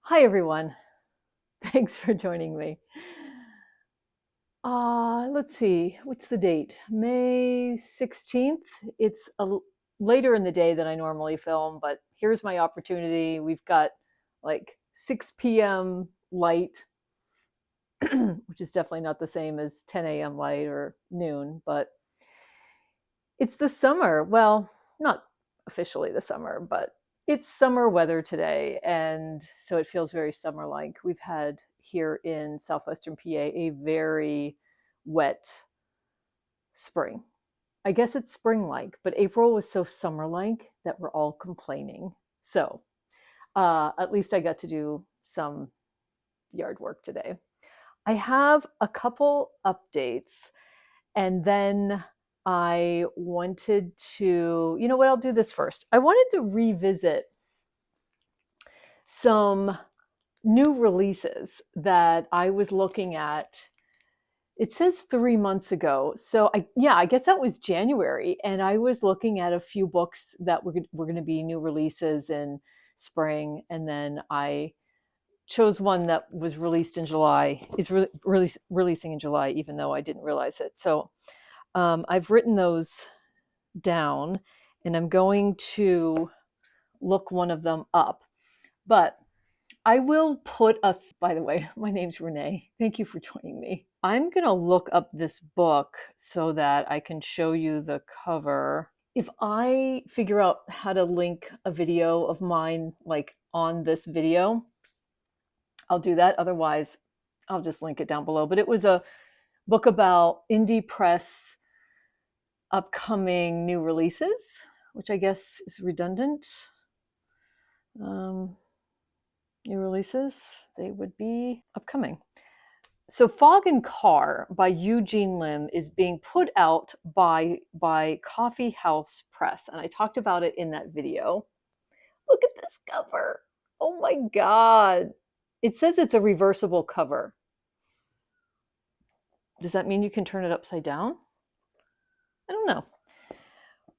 Hi, everyone. Thanks for joining me. Let's see, what's the date? May 16th. Later in the day than I normally film, but here's my opportunity. We've got like 6 p.m. light, which is definitely not the same as 10 a.m. light or noon, but it's the summer. Well, not officially the summer, but it's summer weather today. And so it feels very summer like. We've had here in southwestern PA a very wet spring. I guess it's spring like, but April was so summer like that we're all complaining. So at least I got to do some yard work today. I have a couple updates, and then I wanted to, you know what, I'll do this first. I wanted to revisit some new releases that I was looking at. It says 3 months ago. So I guess that was January. And I was looking at a few books that were going to be new releases in spring. And then I chose one that was released in July, releasing in July, even though I didn't realize it. So I've written those down, and I'm going to look one of them up. But I will put by the way, my name's Renee. Thank you for joining me. I'm going to look up this book so that I can show you the cover. If I figure out how to link a video of mine, like on this video, I'll do that. Otherwise, I'll just link it down below. But it was a book about indie press upcoming new releases, which I guess is redundant. New releases, they would be upcoming. So Fog and Car by Eugene Lim is being put out by Coffee House Press. And I talked about it in that video. Look at this cover. Oh my God. It says it's a reversible cover. Does that mean you can turn it upside down? I don't know.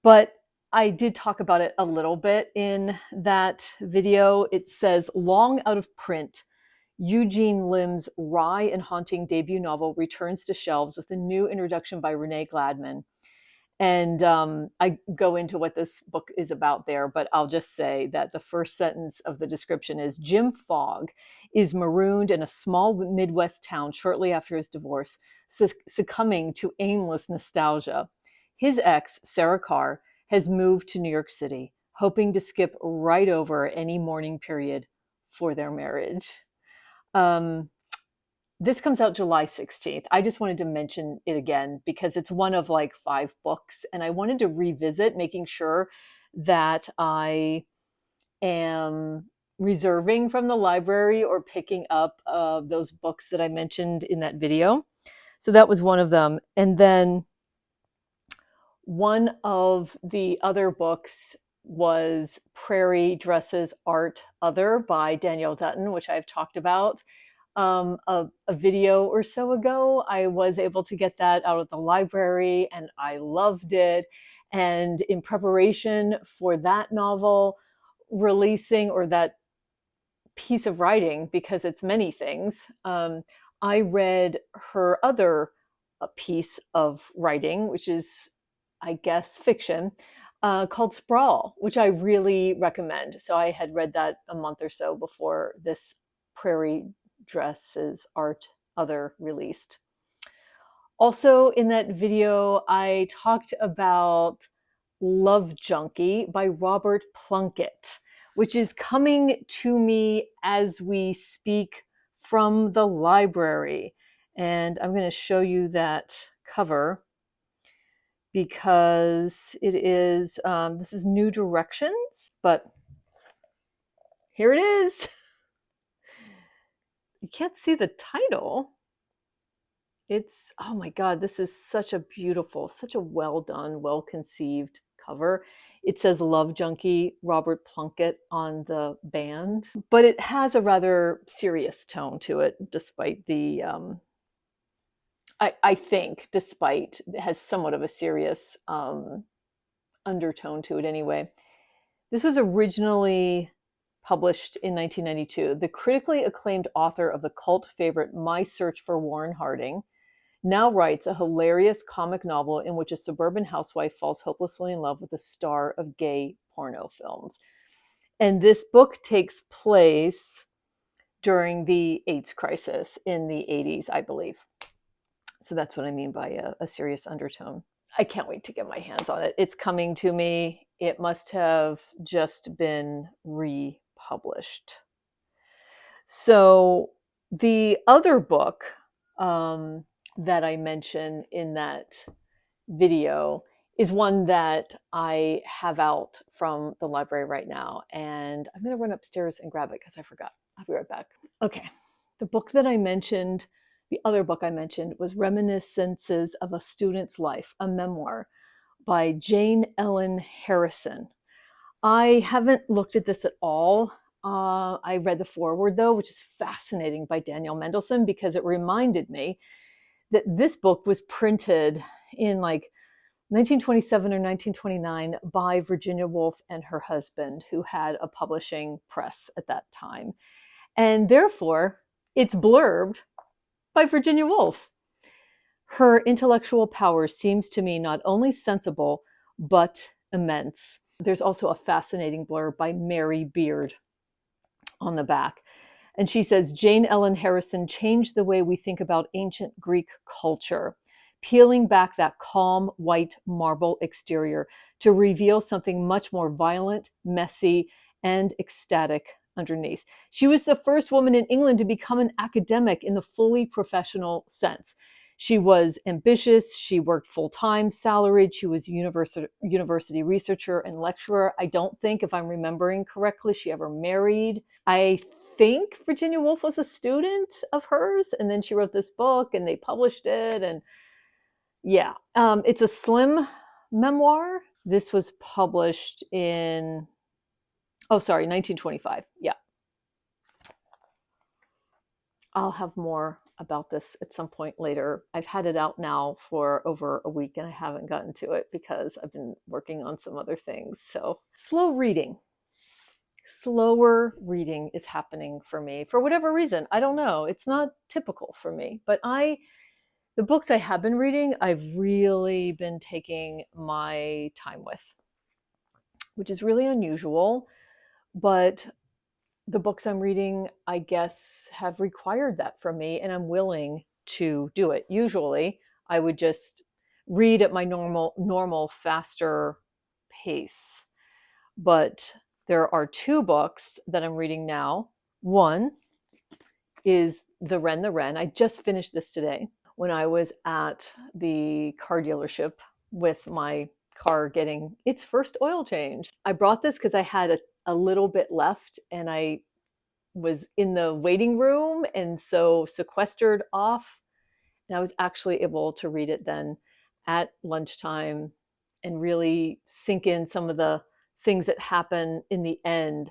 But I did talk about it a little bit in that video. It says, long out of print, Eugene Lim's wry and haunting debut novel returns to shelves with a new introduction by Renee Gladman. And I go into what this book is about there, but I'll just say that the first sentence of the description is, Jim Fogg is marooned in a small Midwest town shortly after his divorce, succumbing to aimless nostalgia. His ex, Sarah Carr, has moved to New York City, hoping to skip right over any mourning period for their marriage. This comes out July 16th. I just wanted to mention it again because it's one of like 5 books, and I wanted to revisit making sure that I am reserving from the library or picking up those books that I mentioned in that video. So that was one of them. And then one of the other books was Prairie Dresses Art Other by Danielle Dutton, which I've talked about a video or so ago. I was able to get that out of the library and I loved it. And in preparation for that novel releasing, or that piece of writing, because it's many things, I read her other piece of writing, which is, I guess, fiction, called Sprawl, which I really recommend. So I had read that a month or so before this Prairie Dresses Art Other released. Also in that video, I talked about Love Junkie by Robert Plunkett, which is coming to me as we speak from the library. And I'm going to show you that cover because it is, this is New Directions, but here it is. You can't see the title. It's, oh my God, this is such a beautiful, such a well done, well conceived cover. It says Love Junkie, Robert Plunkett on the band, but it has a rather serious tone to it, despite the, I think, despite, it has somewhat of a serious undertone to it anyway. This was originally published in 1992. The critically acclaimed author of the cult favorite My Search for Warren Harding now writes a hilarious comic novel in which a suburban housewife falls hopelessly in love with a star of gay porno films. And this book takes place during the AIDS crisis in the 80s, I believe. So that's what I mean by a serious undertone. I can't wait to get my hands on it. It's coming to me. It must have just been republished. So the other book that I mentioned in that video is one that I have out from the library right now. And I'm going to run upstairs and grab it because I forgot. I'll be right back. Okay. The book that I mentioned, the other book I mentioned, was Reminiscences of a Student's Life, a memoir by Jane Ellen Harrison. I haven't looked at this at all. I read the foreword, though, which is fascinating, by Danielle Mendelsohn, because it reminded me that this book was printed in like 1927 or 1929 by Virginia Woolf and her husband, who had a publishing press at that time. And therefore, it's blurbed by Virginia Woolf. Her intellectual power seems to me not only sensible, but immense. There's also a fascinating blurb by Mary Beard on the back. And she says, Jane Ellen Harrison changed the way we think about ancient Greek culture, peeling back that calm white marble exterior to reveal something much more violent, messy, and ecstatic underneath. She was the first woman in England to become an academic in the fully professional sense. She was ambitious. She worked full-time, salaried. She was a university researcher and lecturer. I don't think, if I'm remembering correctly, she ever married. I think Virginia Woolf was a student of hers, and then she wrote this book and they published it. And yeah, it's a slim memoir. This was published in, 1925. Yeah. I'll have more about this at some point later. I've had it out now for over a week and I haven't gotten to it because I've been working on some other things. So slower reading is happening for me for whatever reason. I don't know. It's not typical for me, but the books I have been reading, I've really been taking my time with, which is really unusual. But the books I'm reading, I guess, have required that from me, and I'm willing to do it. Usually, I would just read at my normal, faster pace. But there are two books that I'm reading now. One is the Wren. I just finished this today when I was at the car dealership with my car getting its first oil change. I brought this because I had a little bit left and I was in the waiting room and so sequestered off. And I was actually able to read it then at lunchtime and really sink in some of the things that happen in the end,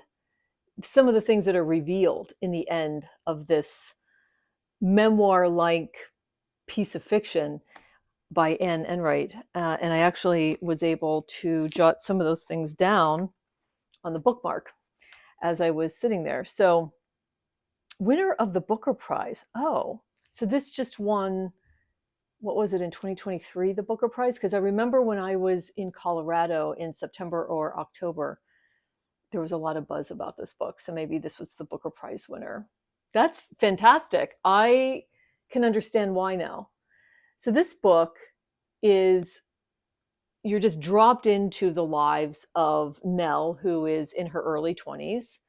some of the things that are revealed in the end of this memoir-like piece of fiction by Anne Enright. And I actually was able to jot some of those things down on the bookmark as I was sitting there. So, winner of the Booker Prize. Oh, so this just won, what was it, in 2023, the Booker Prize? Because I remember when I was in Colorado in September or October, there was a lot of buzz about this book. So maybe this was the Booker Prize winner. That's fantastic. I can understand why now. So this book is, you're just dropped into the lives of Nell, who is in her early 20s,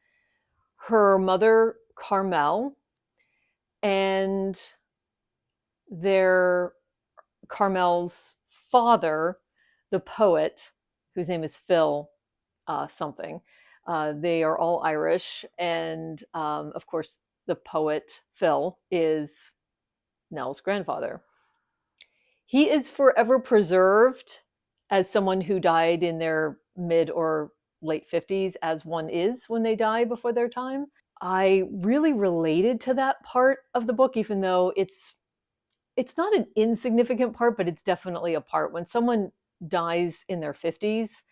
her mother, Carmel, and Carmel's father, the poet, whose name is Phil something. They are all Irish. And of course, the poet, Phil, is Nell's grandfather. He is forever preserved as someone who died in their mid or late 50s, as one is when they die before their time. I really related to that part of the book, even though it's not an insignificant part, but it's definitely a part. When someone dies in their 50s,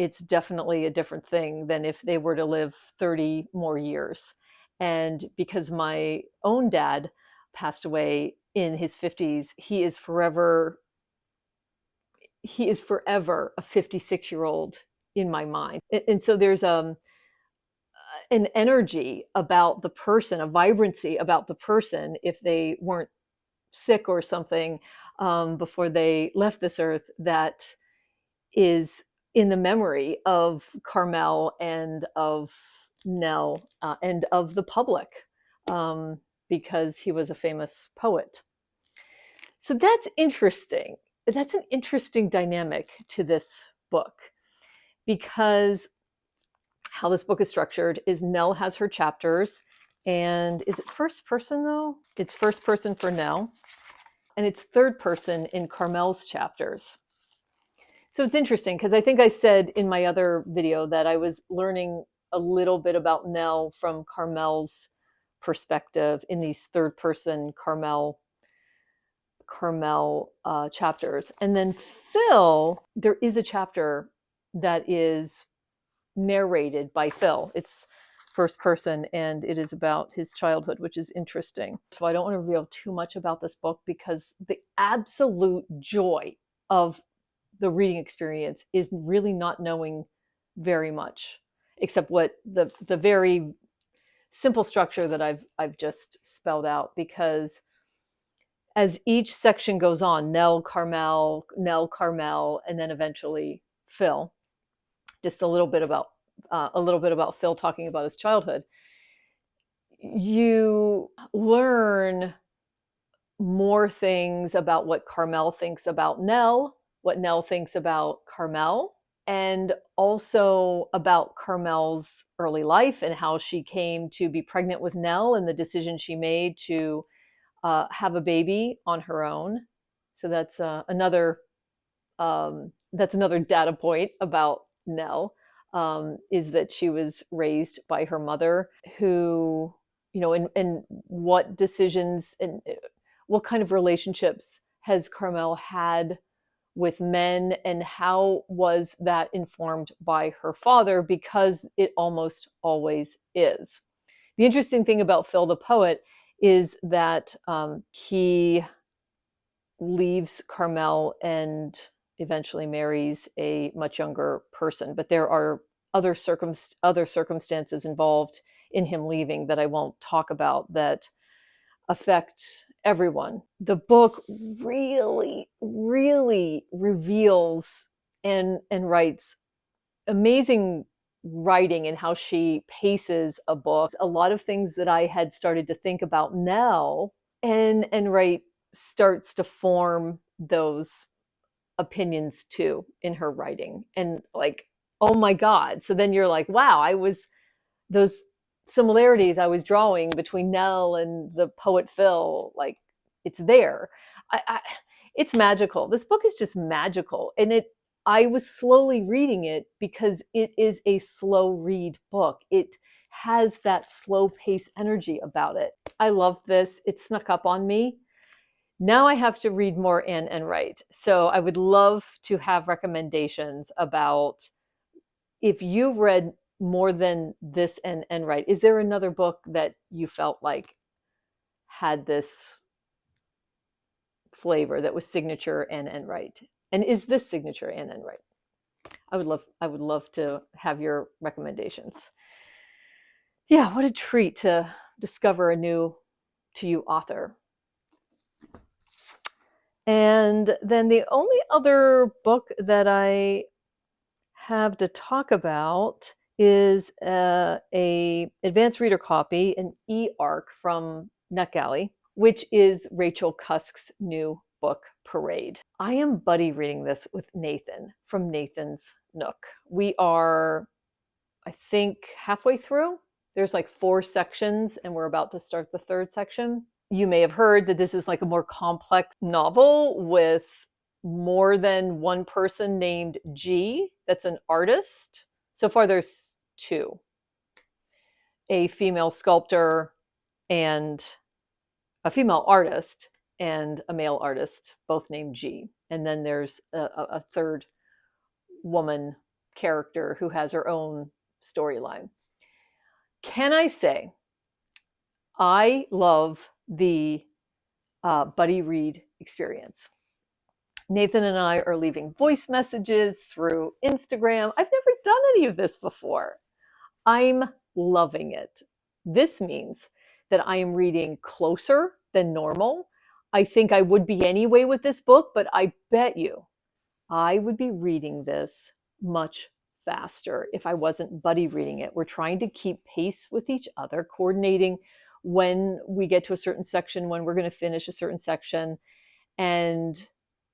it's definitely a different thing than if they were to live 30 more years. And because my own dad passed away in his 50s, he is forever a 56-year-old in my mind. And so there's an energy about the person, a vibrancy about the person if they weren't sick or something before they left this earth, that is in the memory of Carmel and of Nell and of the public, because he was a famous poet. So that's interesting. That's an interesting dynamic to this book, because how this book is structured is Nell has her chapters, and is it first person though? It's first person for Nell, and it's third person in Carmel's chapters. So it's interesting because I think I said in my other video that I was learning a little bit about Nell from Carmel's perspective in these third person Carmel chapters. And then Phil, there is a chapter that is narrated by Phil. It's first person, and it is about his childhood, which is interesting. So I don't want to reveal too much about this book, because the absolute joy of the reading experience is really not knowing very much, except what the very simple structure that I've just spelled out. Because as each section goes on, Nell, Carmel, and then eventually Phil, just a little bit about Phil talking about his childhood, you learn more things about what Carmel thinks about Nell, what Nell thinks about Carmel, and also about Carmel's early life and how she came to be pregnant with Nell and the decision she made to have a baby on her own. So that's another data point about Nell, is that she was raised by her mother, who, and what decisions and what kind of relationships has Carmel had with men, and how was that informed by her father, because it almost always is. The interesting thing about Phil the poet is that he leaves Carmel and eventually marries a much younger person, but there are other circumstances involved in him leaving that I won't talk about that affect everyone. The book really, really reveals and writes amazing writing and how she paces a book. A lot of things that I had started to think about now, and Enright starts to form those opinions too in her writing. And like, oh my God. So then you're like, wow, those similarities I was drawing between Nell and the poet Phil, like, it's there. It's magical. This book is just magical. And I was slowly reading it because it is a slow read book. It has that slow pace energy about it. I love this. It snuck up on me. Now I have to read more Anne Enright. So I would love to have recommendations about, if you've read more than this and Enright, is there another book that you felt like had this flavor that was signature Anne Enright? And is this signature Anne Enright? I would love to have your recommendations. Yeah, what a treat to discover a new to you author. And then the only other book that I have to talk about is a advanced reader copy, an e-arc from NetGalley, which is Rachel Cusk's new book, Parade. I am buddy reading this with Nathan from Nathan's Nook. We are, I think, halfway through. There's like 4 sections, and we're about to start the 3rd section. You may have heard that this is like a more complex novel with more than one person named G that's an artist. So far there's 2. A female sculptor and a female artist, and a male artist, both named G. And then there's a 3rd woman character who has her own storyline. Can I say I love the buddy read experience? Nathan and I are leaving voice messages through Instagram. I've never done any of this before. I'm loving it. This means that I am reading closer than normal. I think I would be anyway with this book, but I bet you I would be reading this much faster if I wasn't buddy reading it. We're trying to keep pace with each other, coordinating when we get to a certain section, when we're going to finish a certain section. And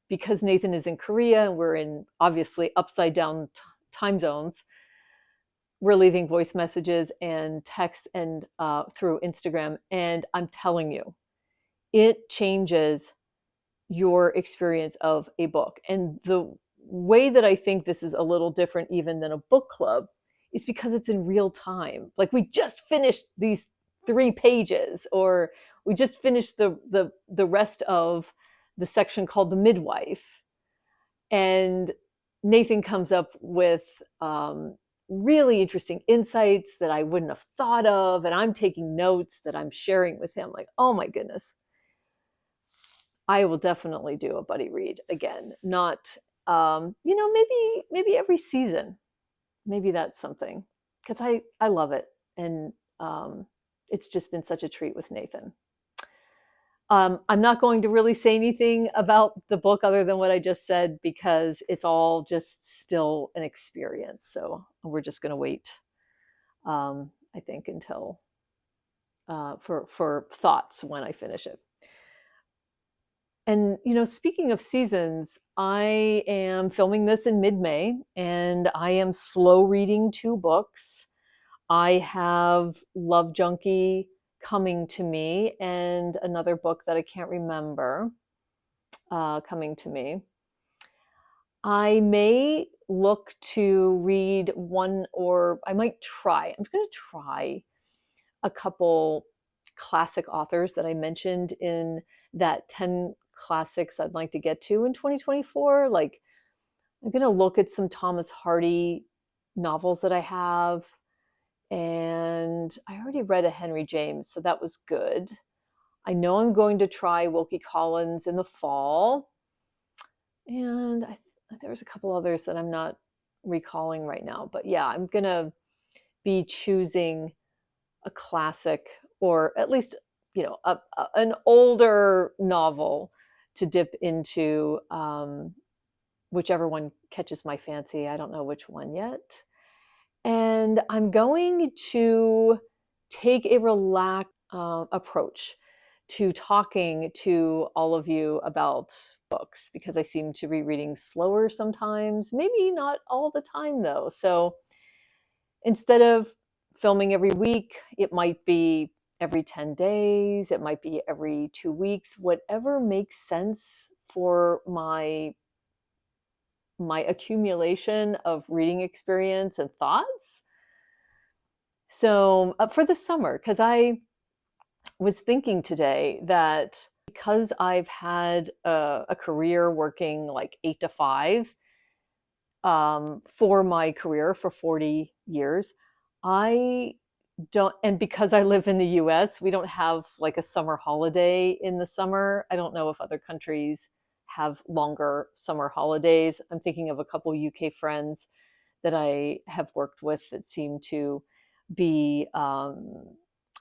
because Nathan is in Korea and we're in obviously upside down time zones, we're leaving voice messages and texts and through Instagram. And I'm telling you, it changes your experience of a book. And the way that I think this is a little different even than a book club is because it's in real time. Like we just finished these 3 pages, or we just finished the rest of the section called The Midwife. And Nathan comes up with really interesting insights that I wouldn't have thought of. And I'm taking notes that I'm sharing with him. Like, oh my goodness. I will definitely do a buddy read again. Not, maybe every season. Maybe that's something, because I love it. And it's just been such a treat with Nathan. I'm not going to really say anything about the book other than what I just said, because it's all just still an experience. So we're just going to wait, I think, until for thoughts when I finish it. And, speaking of seasons, I am filming this in mid-May, and I am slow reading 2 books. I have Love Junkie coming to me, and another book that I can't remember coming to me. I may look to read one, or I might try. I'm going to try a couple classic authors that I mentioned in that 10 classics I'd like to get to in 2024. Like, I'm going to look at some Thomas Hardy novels that I have. And I already read a Henry James, so that was good. I know I'm going to try Wilkie Collins in the fall. And there's a couple others that I'm not recalling right now. But yeah, I'm going to be choosing a classic, or at least, an older novel to dip into, whichever one catches my fancy. I don't know which one yet. And I'm going to take a relaxed approach to talking to all of you about books, because I seem to be reading slower sometimes, maybe not all the time though. So instead of filming every week, it might be every 10 days, it might be every 2 weeks, whatever makes sense for my accumulation of reading experience and thoughts. So for the summer, because I was thinking today that because I've had a career working like 8 to 5 for my career for 40 years, I don't, and because I live in the US, we don't have like a summer holiday in the summer. I don't know if other countries have longer summer holidays. I'm thinking of a couple UK friends that I have worked with that seem to be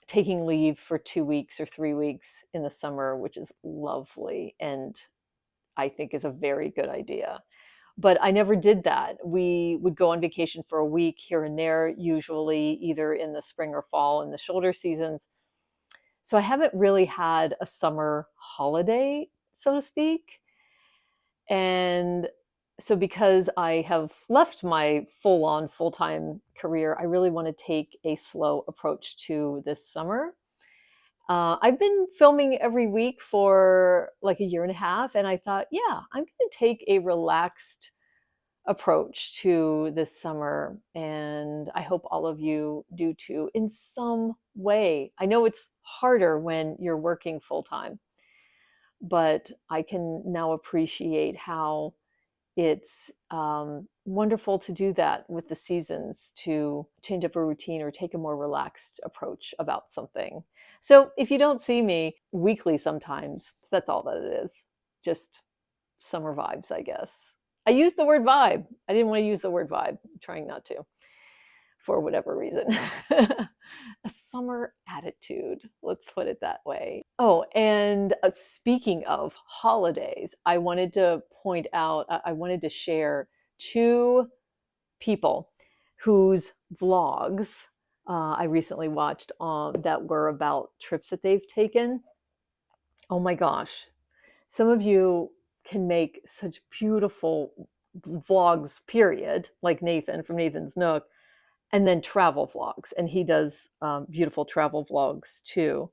taking leave for 2 weeks or 3 weeks in the summer, which is lovely, and I think is a very good idea. But I never did that. We would go on vacation for a week here and there, usually either in the spring or fall in the shoulder seasons. So I haven't really had a summer holiday, so to speak. And so because I have left my full-on full-time career, I really want to take a slow approach to this summer. I've been filming every week for like a year and a half, and I thought, yeah, I'm going to take a relaxed approach to this summer, and I hope all of you do too in some way. I know it's harder when you're working full-time, but I can now appreciate how it's wonderful to do that with the seasons, to change up a routine or take a more relaxed approach about something. So if you don't see me weekly sometimes, that's all that it is. Just summer vibes, I guess. I used the word vibe. I didn't want to use the word vibe. I'm trying not to, for whatever reason. A summer attitude, let's put it that way. Oh, and speaking of holidays, I wanted to point out, I wanted to share two people whose vlogs I recently watched that were about trips that they've taken. Oh my gosh, some of you can make such beautiful vlogs, period, like Nathan from Nathan's Nook, and then travel vlogs. And he does beautiful travel vlogs too.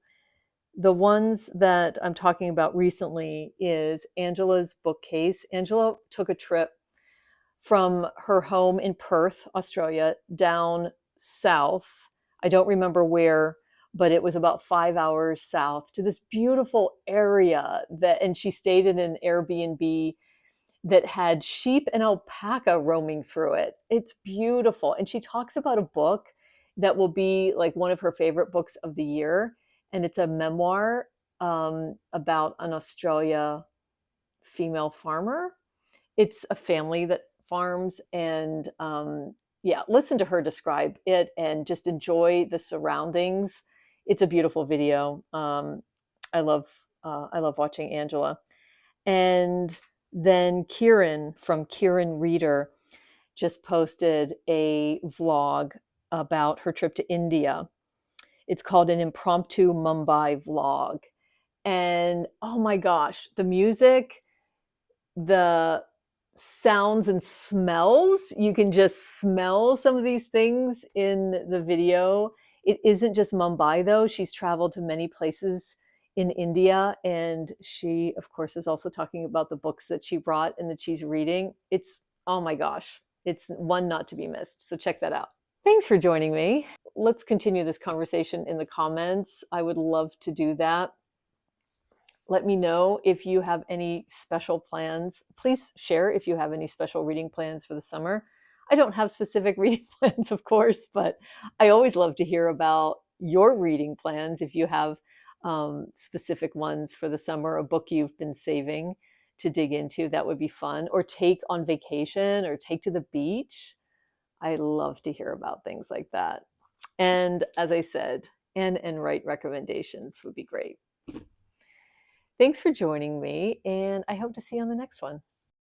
The ones that I'm talking about recently is Angela's bookcase. Angela took a trip from her home in Perth, Australia, down south. I don't remember where, but it was about 5 hours south to this beautiful area and she stayed in an Airbnb that had sheep and alpaca roaming through it. It's beautiful. And she talks about a book that will be like one of her favorite books of the year. And it's a memoir about an Australia female farmer. It's a family that farms, and yeah, listen to her describe it and just enjoy the surroundings. It's a beautiful video. I love watching Angela. And then Kieran from Kieran Reader just posted a vlog about her trip to India. It's called an impromptu Mumbai vlog. And oh my gosh, the music, the sounds and smells, you can just smell some of these things in the video. It isn't just Mumbai though. She's traveled to many places in India, and she of course is also talking about the books that she brought and that she's reading. It's, oh my gosh, it's one not to be missed. So check that out. Thanks for joining me. Let's continue this conversation in the comments. I would love to do that. Let me know if you have any special plans. Please share if you have any special reading plans for the summer. I don't have specific reading plans, of course, but I always love to hear about your reading plans. If you have specific ones for the summer, a book you've been saving to dig into, that would be fun. Or take on vacation or take to the beach. I love to hear about things like that. And as I said, and Enright recommendations would be great. Thanks for joining me, and I hope to see you on the next one.